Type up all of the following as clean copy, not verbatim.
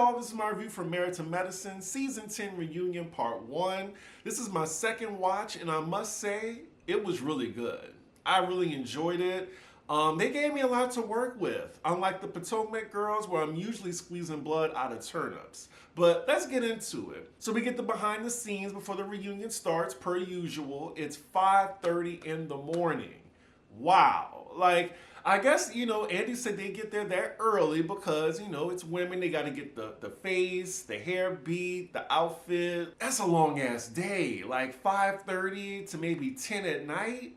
y'all, this is my review for Married to Medicine, Season 10 Reunion Part 1. This is my second watch, and I must say, it was really good. I really enjoyed it. They gave me a lot to work with, unlike the Potomac girls where I'm usually squeezing blood out of turnips. But let's get into it. So we get the behind the scenes before the reunion starts, per usual. It's 5:30 in the morning. Wow. Like, I guess, Andy said they get there that early because, it's women. They got to get the face, the hair beat, the outfit. That's a long ass day. Like 5:30 to maybe 10 at night.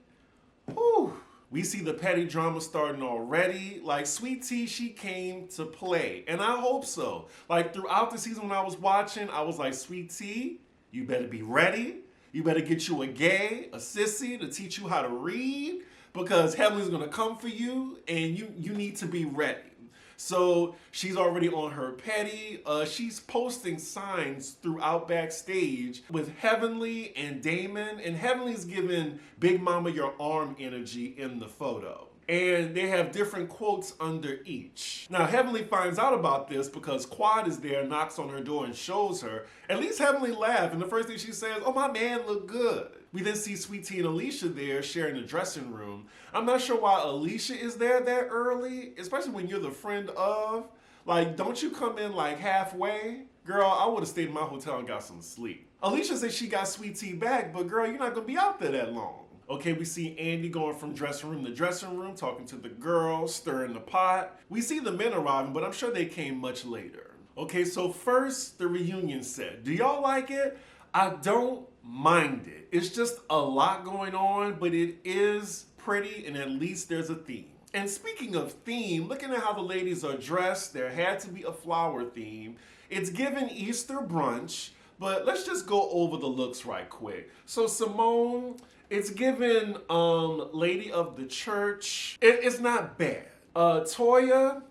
Whew. We see the petty drama starting already. Like, Sweet Tea, she came to play. And I hope so. Like, throughout the season when I was watching, I was like, Sweet Tea, you better be ready. You better get you a gay, a sissy to teach you how to read. Because Heavenly's gonna come for you and you need to be ready. So she's already on her petty. She's posting signs throughout Backstage with Heavenly and Damon. And Heavenly's giving Big Mama your arm energy in the photo. And they have different quotes under each. Now, Heavenly finds out about this because Quad is there, knocks on her door and shows her. At least Heavenly laughs, and the first thing she says, oh, my man look good. We then see Sweet Tea and Alicia there sharing the dressing room. I'm not sure why Alicia is there that early, especially when you're the friend of. Like, don't you come in like halfway? Girl, I would have stayed in my hotel and got some sleep. Alicia says she got Sweet Tea back, but girl, you're not gonna be out there that long. Okay, we see Andy going from dressing room to dressing room, talking to the girls, stirring the pot. We see the men arriving, but I'm sure they came much later. Okay, so first, the reunion set. Do y'all like it? I don't mind it. It's just a lot going on, but it is pretty, and at least there's a theme. And speaking of theme, looking at how the ladies are dressed, there had to be a flower theme. It's given Easter brunch, but let's just go over the looks right quick. So Simone, it's given lady of the church. It's not bad. Toya,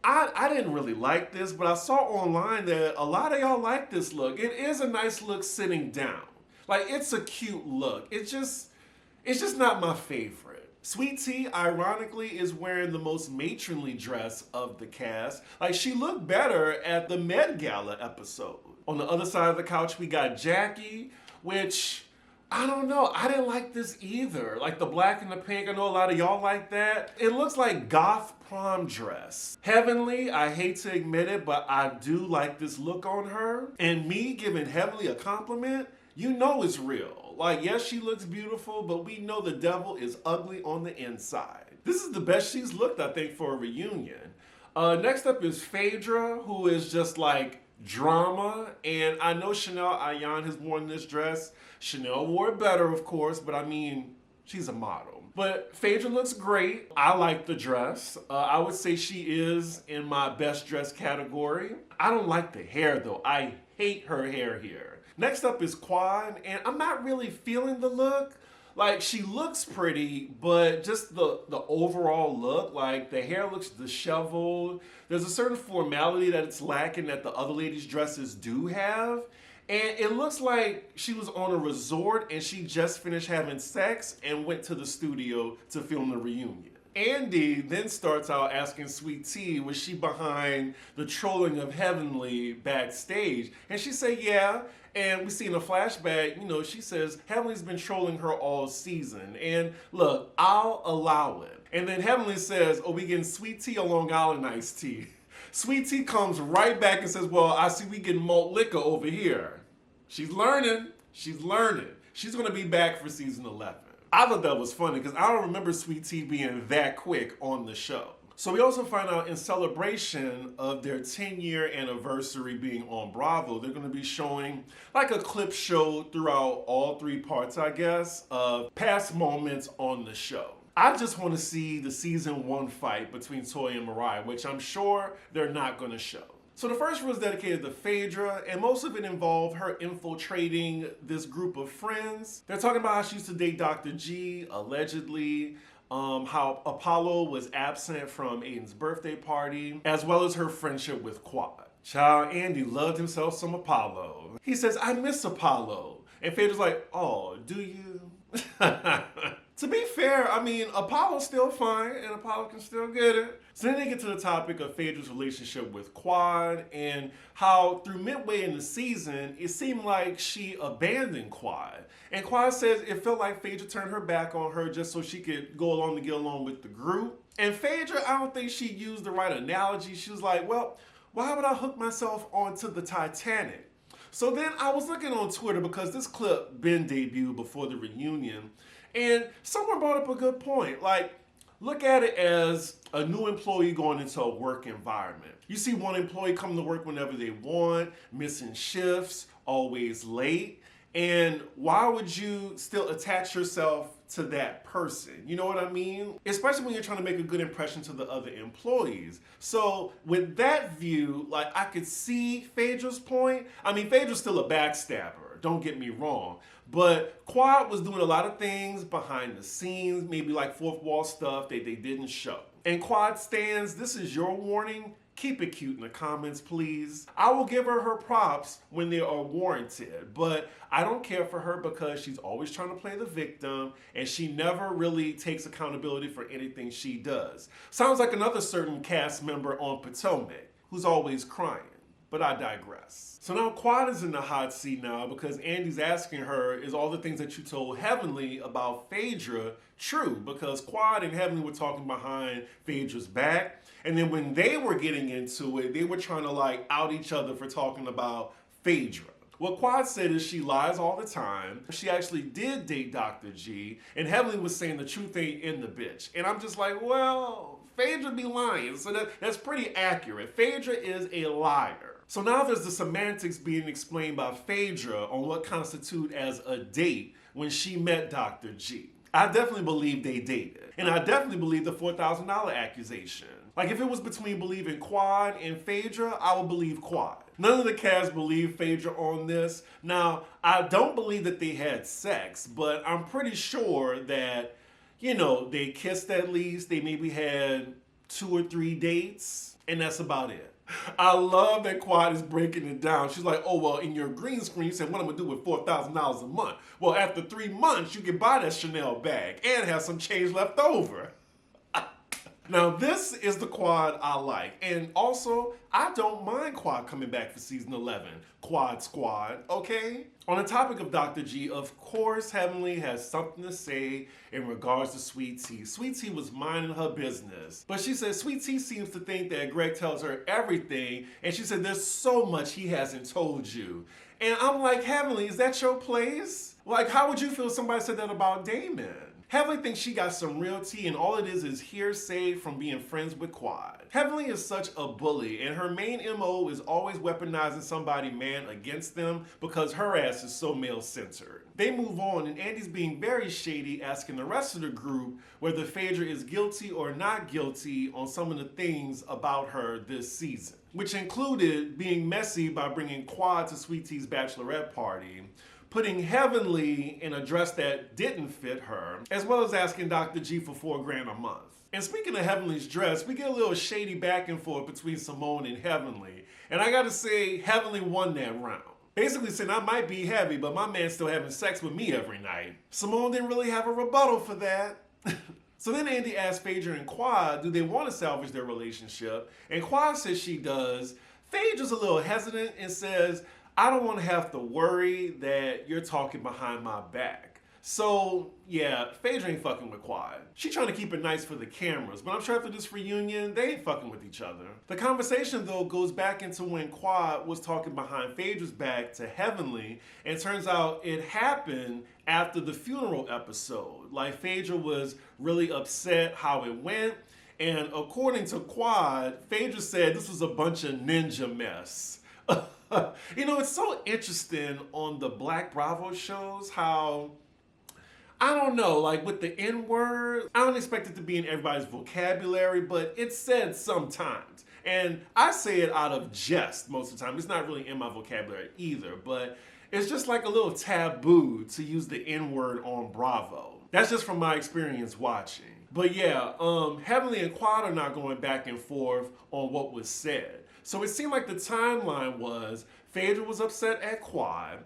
I didn't really like this, but I saw online that a lot of y'all like this look. It is a nice look sitting down. Like, it's a cute look. It's just not my favorite. Sweet Tea, ironically, is wearing the most matronly dress of the cast. Like, she looked better at the Met Gala episode. On the other side of the couch, we got Jackie, which, I don't know, I didn't like this either. Like the black and the pink, I know a lot of y'all like that. It looks like goth prom dress. Heavenly, I hate to admit it, but I do like this look on her. And me giving Heavenly a compliment, you know it's real. Like, yes, she looks beautiful, but we know the devil is ugly on the inside. This is the best she's looked, I think, for a reunion. Next up is Phaedra, who is just like drama. And I know Chanel Ayan has worn this dress. Chanel wore it better, of course, but I mean, she's a model. But Phaedra looks great. I like the dress. I would say she is in my best dress category. I don't like the hair though. I hate her hair here. Next up is Quad, and I'm not really feeling the look. Like, she looks pretty, but just the overall look, like the hair looks disheveled. There's a certain formality that it's lacking that the other ladies' dresses do have. And it looks like she was on a resort and she just finished having sex and went to the studio to film the reunion. Andy then starts out asking Sweet Tea, was she behind the trolling of Heavenly backstage? And she said, yeah. And we see in a flashback, she says Heavenly's been trolling her all season. And look, I'll allow it. And then Heavenly says, oh, we getting Sweet Tea or Long Island iced tea? Sweet Tea comes right back and says, well, I see we getting malt liquor over here. She's learning. She's learning. She's going to be back for season 11. I thought that was funny because I don't remember Sweet Tea being that quick on the show. So we also find out in celebration of their 10-year anniversary being on Bravo, they're going to be showing like a clip show throughout all 3 parts, I guess, of past moments on the show. I just want to see the season 1 fight between Toya and Mariah, which I'm sure they're not going to show. So the first one is dedicated to Phaedra, and most of it involved her infiltrating this group of friends. They're talking about how she used to date Dr. G, allegedly, how Apollo was absent from Aiden's birthday party, as well as her friendship with Quad. Child, Andy loved himself some Apollo. He says, I miss Apollo. And Phaedra's like, oh, do you? To be fair, I mean, Apollo's still fine and Apollo can still get it. So then they get to the topic of Phaedra's relationship with Quad and how through midway in the season, it seemed like she abandoned Quad. And Quad says it felt like Phaedra turned her back on her just so she could go along to get along with the group. And Phaedra, I don't think she used the right analogy. She was like, well, why would I hook myself onto the Titanic? So then I was looking on Twitter because this clip been debuted before the reunion. And someone brought up a good point. Like, look at it as a new employee going into a work environment. You see one employee come to work whenever they want, missing shifts, always late. And why would you still attach yourself to that person? You know what I mean? Especially when you're trying to make a good impression to the other employees. So with that view, like I could see Phaedra's point. I mean, Phaedra's still a backstabber, don't get me wrong. But Quad was doing a lot of things behind the scenes, maybe like fourth wall stuff that they didn't show. And Quad stands, this is your warning. Keep it cute in the comments, please. I will give her props when they are warranted, but I don't care for her because she's always trying to play the victim and she never really takes accountability for anything she does. Sounds like another certain cast member on Potomac who's always crying. But I digress. So now Quad is in the hot seat now because Andy's asking her, is all the things that you told Heavenly about Phaedra true? Because Quad and Heavenly were talking behind Phaedra's back. And then when they were getting into it, they were trying to like out each other for talking about Phaedra. What Quad said is she lies all the time. She actually did date Dr. G. And Heavenly was saying the truth ain't in the bitch. And I'm just like, well, Phaedra be lying. So that's pretty accurate. Phaedra is a liar. So now there's the semantics being explained by Phaedra on what constitute as a date when she met Dr. G. I definitely believe they dated. And I definitely believe the $4,000 accusation. Like if it was between believing Quad and Phaedra, I would believe Quad. None of the cast believe Phaedra on this. Now, I don't believe that they had sex, but I'm pretty sure that, you know, they kissed at least. They maybe had 2 or 3 dates, and that's about it. I love that Quad is breaking it down. She's like, oh, well, in your green screen, you said, what I'm going to do with $4,000 a month? Well, after 3 months, you can buy that Chanel bag and have some change left over. Now, this is the Quad I like. And also, I don't mind Quad coming back for season 11. Quad Squad, okay? On the topic of Dr. G, of course, Heavenly has something to say in regards to Sweet Tea. Sweet Tea was minding her business. But she said Sweet Tea seems to think that Greg tells her everything. And she said there's so much he hasn't told you. And I'm like, Heavenly, is that your place? Like, how would you feel if somebody said that about Damon? Heavenly thinks she got some real tea and all it is hearsay from being friends with Quad. Heavenly is such a bully and her main MO is always weaponizing somebody man against them because her ass is so male-centered. They move on and Andy's being very shady, asking the rest of the group whether Phaedra is guilty or not guilty on some of the things about her this season, which included being messy by bringing Quad to Sweet Tea's Bachelorette party, putting Heavenly in a dress that didn't fit her, as well as asking Dr. G for $4,000 a month. And speaking of Heavenly's dress, we get a little shady back and forth between Simone and Heavenly. And I gotta say, Heavenly won that round. Basically saying I might be heavy, but my man's still having sex with me every night. Simone didn't really have a rebuttal for that. So then Andy asked Phaedra and Quad, do they want to salvage their relationship? And Quad says she does. Phaedra's a little hesitant and says, I don't want to have to worry that you're talking behind my back. So, yeah, Phaedra ain't fucking with Quad. She trying to keep it nice for the cameras, but I'm sure after this reunion, they ain't fucking with each other. The conversation, though, goes back into when Quad was talking behind Phaedra's back to Heavenly, and it turns out it happened after the funeral episode. Like, Phaedra was really upset how it went, and according to Quad, Phaedra said this was a bunch of ninja mess. You know, it's so interesting on the Black Bravo shows how, I don't know, like with the N-word, I don't expect it to be in everybody's vocabulary, but it's said sometimes. And I say it out of jest most of the time. It's not really in my vocabulary either, but it's just like a little taboo to use the N-word on Bravo. That's just from my experience watching. But yeah, Heavenly and Quad are not going back and forth on what was said. So it seemed like the timeline was Phaedra was upset at Quad.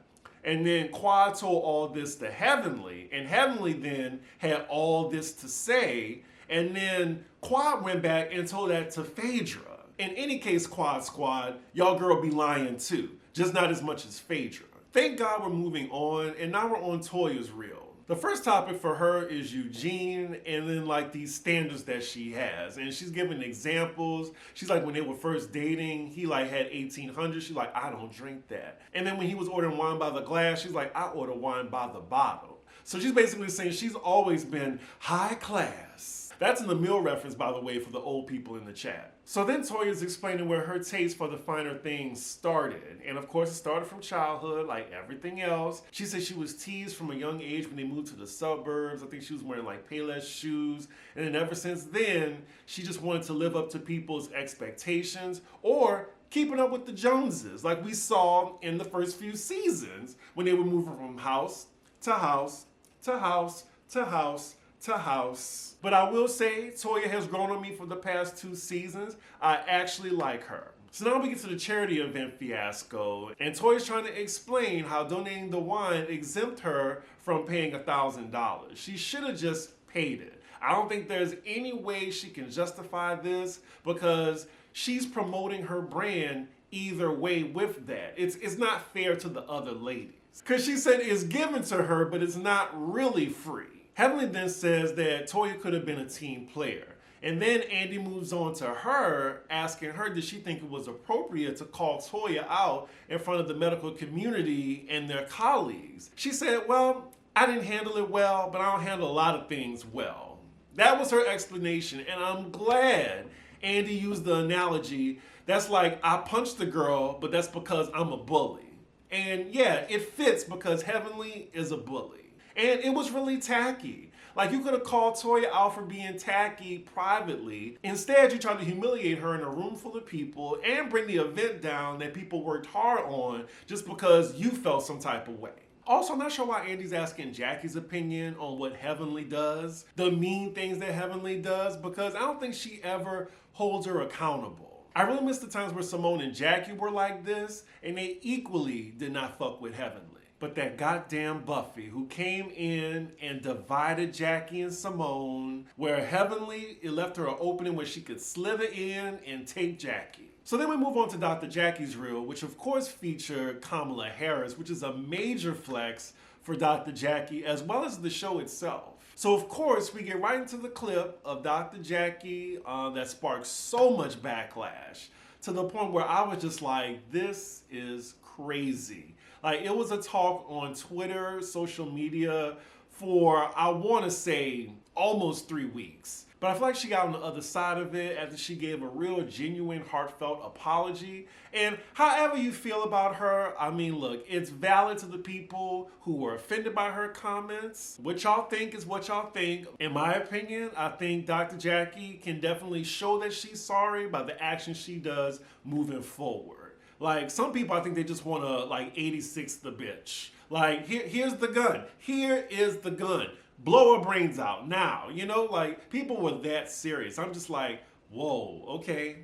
And then Quad told all this to Heavenly, and Heavenly then had all this to say, and then Quad went back and told that to Phaedra. In any case, Quad Squad, y'all girl be lying too, just not as much as Phaedra. Thank God we're moving on, and now we're on Toya's reel. The first topic for her is Eugene, and then like these standards that she has. And she's giving examples. She's like, when they were first dating, he like had 1800. She's like, I don't drink that. And then when he was ordering wine by the glass, she's like, I order wine by the bottle. So she's basically saying she's always been high class. That's an Emil reference, by the way, for the old people in the chat. So then Toya's explaining where her taste for the finer things started. And of course, it started from childhood, like everything else. She said she was teased from a young age when they moved to the suburbs. I think she was wearing like Payless shoes. And then ever since then, she just wanted to live up to people's expectations or keeping up with the Joneses, like we saw in the first few seasons when they were moving from house to house to house to house to house. But I will say, Toya has grown on me for the past 2 seasons. I actually like her. So now we get to the charity event fiasco, and Toya's trying to explain how donating the wine exempt her from paying $1,000. She should have just paid it. I don't think there's any way she can justify this because she's promoting her brand either way with that. It's not fair to the other ladies. Because she said it's given to her, but it's not really free. Heavenly then says that Toya could have been a team player. And then Andy moves on to her, asking her, did she think it was appropriate to call Toya out in front of the medical community and their colleagues? She said, well, I didn't handle it well, but I don't handle a lot of things well. That was her explanation, and I'm glad Andy used the analogy. That's like, I punched the girl, but that's because I'm a bully. And yeah, it fits because Heavenly is a bully. And it was really tacky. Like, you could have called Toya out for being tacky privately. Instead, you tried to humiliate her in a room full of people and bring the event down that people worked hard on just because you felt some type of way. Also, I'm not sure why Andy's asking Jackie's opinion on what Heavenly does, the mean things that Heavenly does, because I don't think she ever holds her accountable. I really miss the times where Simone and Jackie were like this, and they equally did not fuck with Heavenly. But that goddamn Buffy who came in and divided Jackie and Simone, where Heavenly, it left her an opening where she could slither in and take Jackie. So then we move on to Dr. Jackie's reel, which of course featured Kamala Harris, which is a major flex for Dr. Jackie as well as the show itself. So of course we get right into the clip of Dr. Jackie that sparked so much backlash to the point where I was just like, this is crazy. Like, it was a talk on Twitter, social media for, I want to say, almost 3 weeks. But I feel like she got on the other side of it after she gave a real genuine, heartfelt apology. And however you feel about her, I mean, look, it's valid to the people who were offended by her comments. What y'all think is what y'all think. In my opinion, I think Dr. Jackie can definitely show that she's sorry by the actions she does moving forward. Like, some people, I think they just want to, like, 86 the bitch. Like, here's the gun. Here is the gun. Blow her brains out now. You know, like, people were that serious. I'm just like, whoa, okay.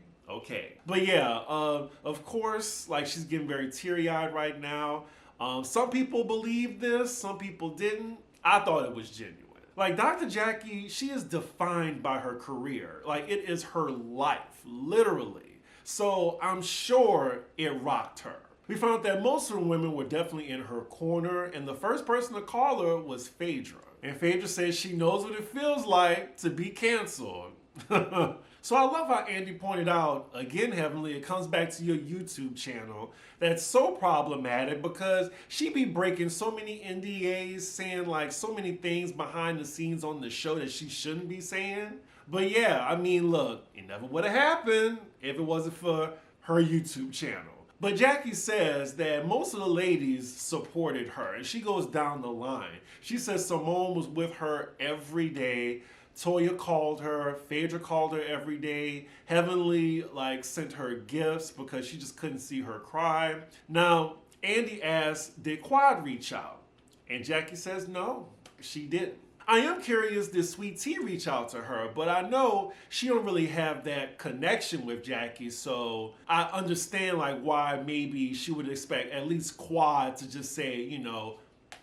But yeah, of course, like, she's getting very teary-eyed right now. Some people believed this. Some people didn't. I thought it was genuine. Like, Dr. Jackie, she is defined by her career. Like, it is her life, literally. So I'm sure it rocked her. We found that most of the women were definitely in her corner, and the first person to call her was Phaedra. And Phaedra says she knows what it feels like to be canceled. So I love how Andy pointed out, again, Heavenly, it comes back to your YouTube channel that's so problematic because she be breaking so many NDAs, saying like so many things behind the scenes on the show that she shouldn't be saying. But yeah, I mean, look, it never would have happened if it wasn't for her YouTube channel. But Jackie says that most of the ladies supported her, and she goes down the line. She says Simone was with her every day. Toya called her, Phaedra called her every day. Heavenly like sent her gifts because she just couldn't see her cry. Now, Andy asks, did Quad reach out? And Jackie says no, she didn't. I am curious, did Sweet Tea reach out to her? But I know she don't really have that connection with Jackie, so I understand like why maybe she would expect at least Quad to just say, you know,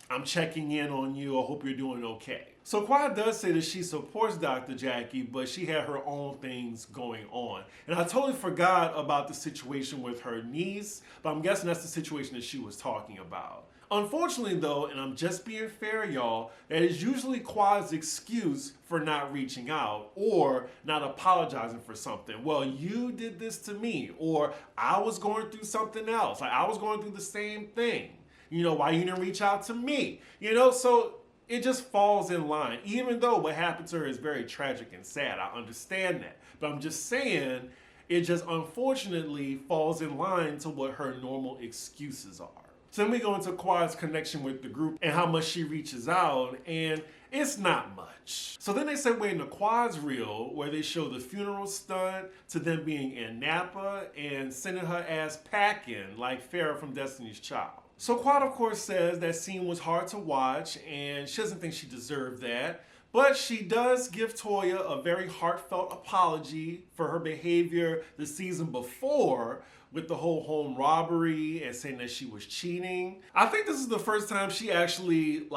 I'm checking in on you, I hope you're doing okay. So Quad does say that she supports Dr. Jackie, but she had her own things going on. And I totally forgot about the situation with her niece, but I'm guessing that's the situation that she was talking about. Unfortunately though, and I'm just being fair y'all, that is usually Quad's excuse for not reaching out or not apologizing for something. Well, you did this to me, or I was going through something else. Like I was going through the same thing. You know, why you didn't reach out to me? You know, so it just falls in line. Even though what happened to her is very tragic and sad, I understand that. But I'm just saying, it just unfortunately falls in line to what her normal excuses are. So then we go into Quad's connection with the group and how much she reaches out, and it's not much. So then they segue into Quad's reel, where they show the funeral stunt to them being in Napa and sending her ass packing like Farrah from Destiny's Child. So Quad, of course, says that scene was hard to watch and she doesn't think she deserved that. But she does give Toya a very heartfelt apology for her behavior the season before with the whole home robbery and saying that she was cheating. I think this is the first time she actually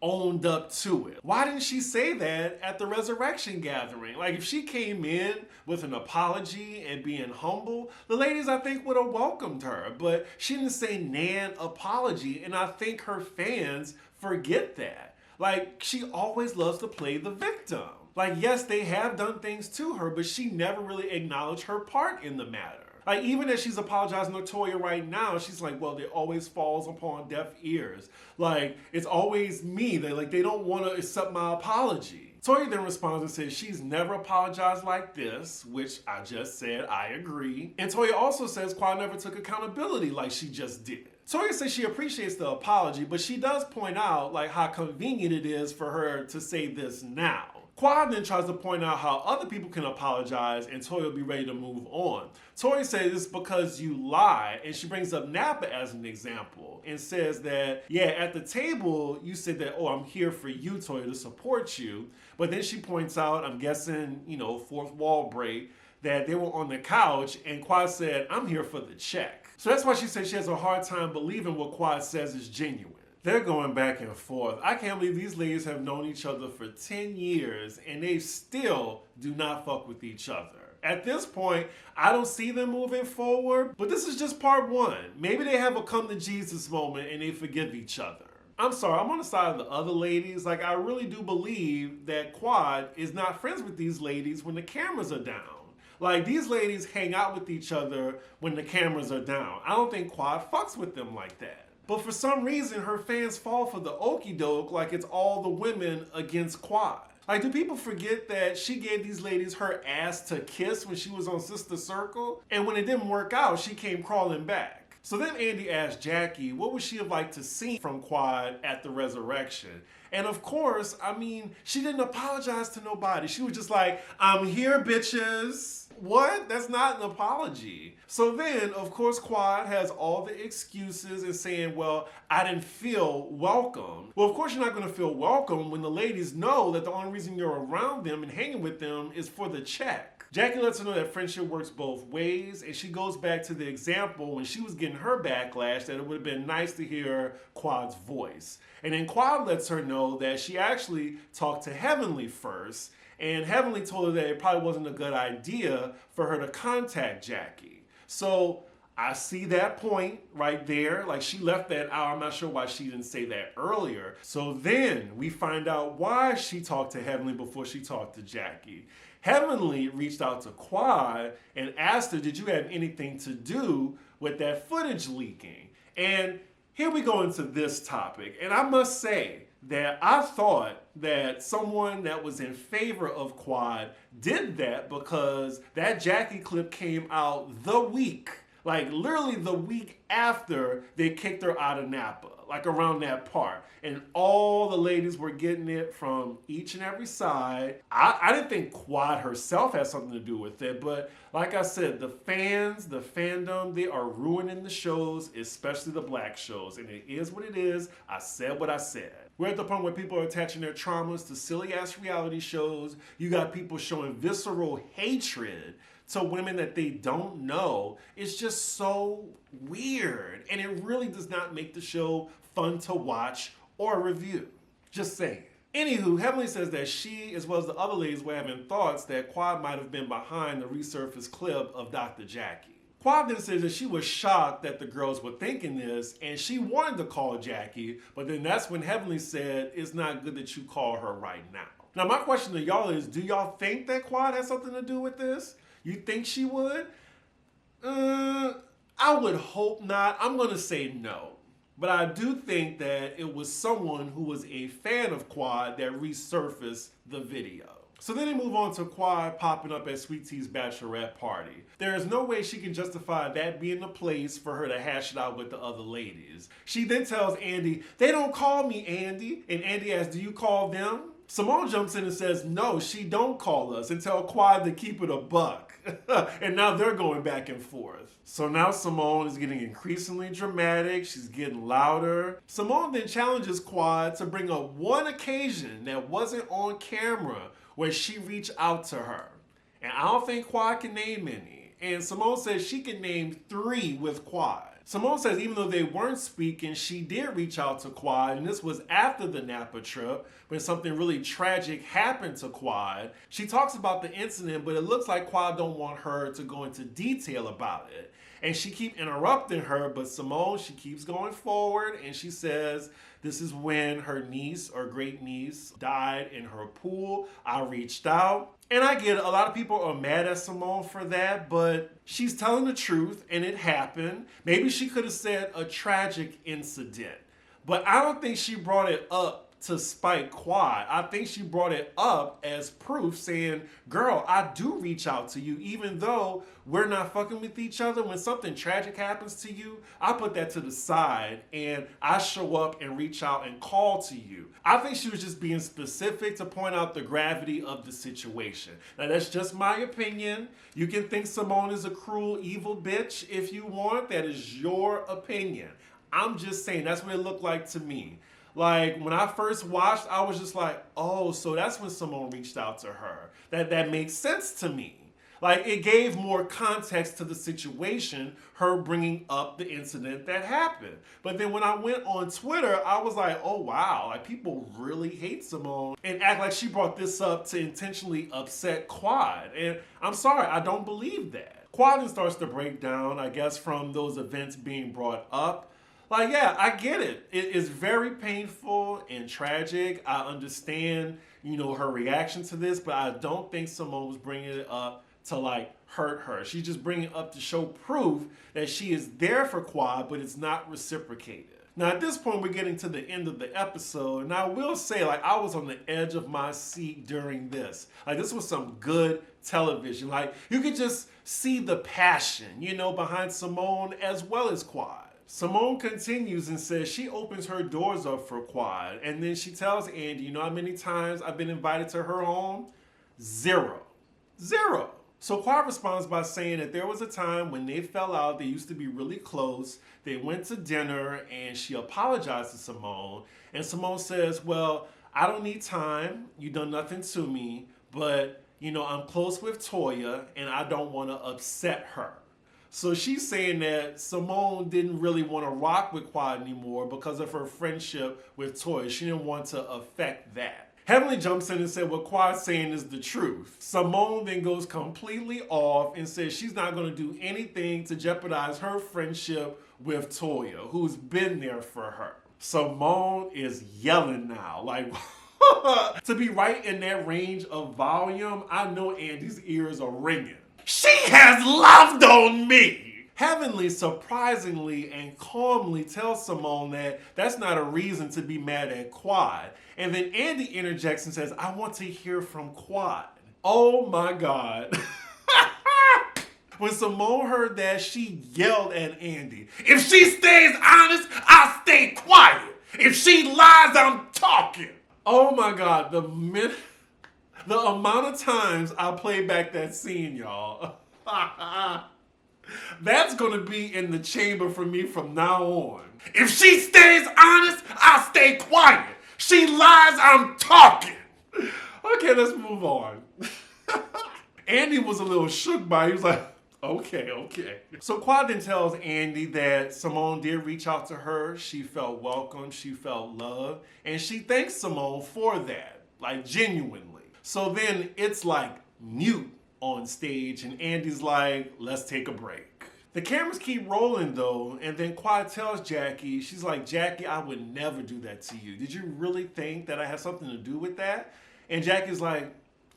owned up to it. Why didn't she say that at the resurrection gathering? Like if she came in with an apology and being humble, the ladies I think would have welcomed her, but she didn't say nan apology, and I think her fans forget that. Like she always loves to play the victim. Like yes, they have done things to her, but she never really acknowledged her part in the matter. Like even as she's apologizing to Toya right now, she's like, well, it always falls upon deaf ears. Like it's always me. They don't want to accept my apology. Toya then responds and says she's never apologized like this, which I just said I agree. And Toya also says Quad never took accountability like she just did. Toya says she appreciates the apology, but she does point out how convenient it is for her to say this now. Quad then tries to point out how other people can apologize and Toya will be ready to move on. Toya says it's because you lie, and she brings up Napa as an example and says that, yeah, at the table you said that, oh, I'm here for you, Toya, to support you. But then she points out, I'm guessing, fourth wall break, that they were on the couch and Quad said, I'm here for the check. So that's why she says she has a hard time believing what Quad says is genuine. They're going back and forth. I can't believe these ladies have known each other for 10 years and they still do not fuck with each other. At this point, I don't see them moving forward, but this is just part one. Maybe they have a come to Jesus moment and they forgive each other. I'm sorry, I'm on the side of the other ladies. I really do believe that Quad is not friends with these ladies when the cameras are down. These ladies hang out with each other when the cameras are down. I don't think Quad fucks with them like that. But for some reason, her fans fall for the okie doke like it's all the women against Quad. Do people forget that she gave these ladies her ass to kiss when she was on Sister Circle? And when it didn't work out, she came crawling back. So then Andy asked Jackie, what would she have liked to see from Quad at the resurrection? And of course, she didn't apologize to nobody. She was just like, I'm here, bitches. What? That's not an apology. So then, of course, Quad has all the excuses and saying, well, I didn't feel welcome. Well, of course you're not going to feel welcome when the ladies know that the only reason you're around them and hanging with them is for the check. Jackie lets her know that friendship works both ways, and she goes back to the example when she was getting her backlash that it would have been nice to hear Quad's voice. And then Quad lets her know that she actually talked to Heavenly first, and Heavenly told her that it probably wasn't a good idea for her to contact Jackie. So I see that point right there. She left that out. I'm not sure why she didn't say that earlier. So then we find out why she talked to Heavenly before she talked to Jackie. Heavenly reached out to Quad and asked her, did you have anything to do with that footage leaking? And here we go into this topic. And I must say that I thought that someone that was in favor of Quad did that because that Jackie clip came out the week Like literally the week after they kicked her out of Napa, like around that part. And all the ladies were getting it from each and every side. I didn't think Quad herself had something to do with it, but like I said, the fans, the fandom, they are ruining the shows, especially the black shows. And it is what it is. I said what I said. We're at the point where people are attaching their traumas to silly ass reality shows. You got people showing visceral hatred to women that they don't know. It's just so weird. And it really does not make the show fun to watch or review. Just saying. Anywho, Heavenly says that she, as well as the other ladies, were having thoughts that Quad might have been behind the resurfaced clip of Dr. Jackie. Quad then says that she was shocked that the girls were thinking this, and she wanted to call Jackie, but then that's when Heavenly said, it's not good that you call her right now. Now, my question to y'all is, do y'all think that Quad has something to do with this? You think she would? I would hope not. I'm going to say no. But I do think that it was someone who was a fan of Quad that resurfaced the video. So then they move on to Quad popping up at Sweet Tea's Bachelorette party. There is no way she can justify that being the place for her to hash it out with the other ladies. She then tells Andy, they don't call me Andy. And Andy asks, do you call them? Simone jumps in and says, no, she don't call us, and tell Quad to keep it a buck. And now they're going back and forth. So now Simone is getting increasingly dramatic. She's getting louder. Simone then challenges Quad to bring up one occasion that wasn't on camera where she reached out to her. And I don't think Quad can name any. And Simone says she can name 3 with Quad. Simone says even though they weren't speaking, she did reach out to Quad, and this was after the Napa trip when something really tragic happened to Quad. She talks about the incident, but it looks like Quad don't want her to go into detail about it. And she keeps interrupting her, but Simone, she keeps going forward, and she says, this is when her niece or great niece died in her pool. I reached out. And I get it, a lot of people are mad at Simone for that, but she's telling the truth and it happened. Maybe she could have said a tragic incident, but I don't think she brought it up to spite Quad. I think she brought it up as proof saying, girl, I do reach out to you even though we're not fucking with each other. When something tragic happens to you, I put that to the side and I show up and reach out and call to you. I think she was just being specific to point out the gravity of the situation. Now that's just my opinion. You can think Simone is a cruel, evil bitch if you want. That is your opinion. I'm just saying that's what it looked like to me. Like, when I first watched, I was just like, oh, so that's when Simone reached out to her. That makes sense to me. Like, it gave more context to the situation, her bringing up the incident that happened. But then when I went on Twitter, I was like, oh, wow, like, people really hate Simone and act like she brought this up to intentionally upset Quad. And I'm sorry, I don't believe that. Quad then starts to break down, I guess, from those events being brought up. Like, yeah, I get it. It is very painful and tragic. I understand, her reaction to this, but I don't think Simone was bringing it up to, like, hurt her. She's just bringing it up to show proof that she is there for Quad, but it's not reciprocated. Now, at this point, we're getting to the end of the episode, and I will say, like, I was on the edge of my seat during this. Like, this was some good television. Like, you could just see the passion, behind Simone as well as Quad. Simone continues and says she opens her doors up for Quad, and then she tells Andy, you know how many times I've been invited to her home? 0. So Quad responds by saying that there was a time when they fell out, they used to be really close, they went to dinner, and she apologized to Simone, and Simone says, well, I don't need time, you done nothing to me, but, I'm close with Toya, and I don't want to upset her. So she's saying that Simone didn't really want to rock with Quad anymore because of her friendship with Toya. She didn't want to affect that. Heavenly jumps in and said what Quad's saying is the truth. Simone then goes completely off and says she's not going to do anything to jeopardize her friendship with Toya, who's been there for her. Simone is yelling now, like, to be right in that range of volume, I know Andy's ears are ringing. She has loved on me! Heavenly surprisingly and calmly tells Simone that that's not a reason to be mad at Quad. And then Andy interjects and says, I want to hear from Quad. Oh my God. When Simone heard that, she yelled at Andy. If she stays honest, I'll stay quiet. If she lies, I'm talking. Oh my God, the amount of times I play back that scene, y'all. That's gonna be in the chamber for me from now on. If she stays honest, I'll stay quiet. She lies, I'm talking. Okay, let's move on. Andy was a little shook by it. He was like, okay. So Quad then tells Andy that Simone did reach out to her. She felt welcome, she felt loved, and she thanks Simone for that, like genuinely. So then it's like mute on stage, and Andy's like, let's take a break. The cameras keep rolling though, and then Quad tells Jackie, she's like, Jackie, I would never do that to you. Did you really think that I had something to do with that? And Jackie's like,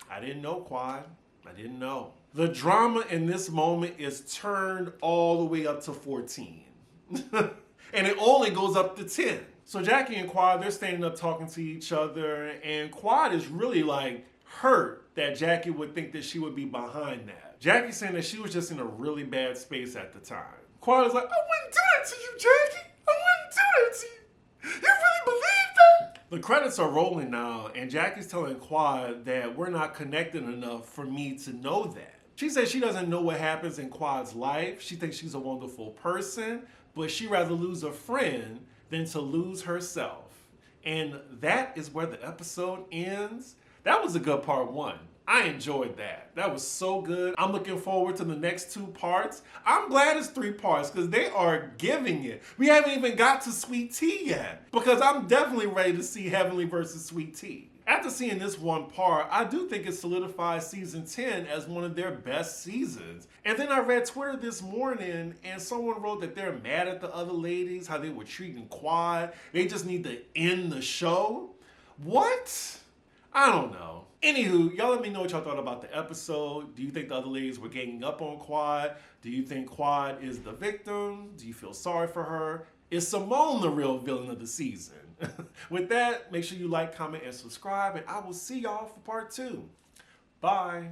I didn't know, Quad. I didn't know. The drama in this moment is turned all the way up to 14. And it only goes up to 10. So Jackie and Quad, they're standing up talking to each other, and Quad is really like hurt that Jackie would think that she would be behind that. Jackie's saying that she was just in a really bad space at the time. Quad is like, I wouldn't do that to you, Jackie. I wouldn't do that to you. You really believe that? The credits are rolling now, and Jackie's telling Quad that we're not connected enough for me to know that. She says she doesn't know what happens in Quad's life. She thinks she's a wonderful person, but she'd rather lose a friend than to lose herself. And that is where the episode ends. That was a good part one. I enjoyed that. That was so good. I'm looking forward to the next 2 parts. I'm glad it's 3 parts because they are giving it. We haven't even got to Sweet Tea yet because I'm definitely ready to see Heavenly versus Sweet Tea. After seeing this one part, I do think it solidifies season 10 as one of their best seasons. And then I read Twitter this morning and someone wrote that they're mad at the other ladies, how they were treating Quad. They just need to end the show. What? I don't know. Anywho, y'all let me know what y'all thought about the episode. Do you think the other ladies were ganging up on Quad? Do you think Quad is the victim? Do you feel sorry for her? Is Simone the real villain of the season? With that, make sure you like, comment, and subscribe, and I will see y'all for part 2. Bye.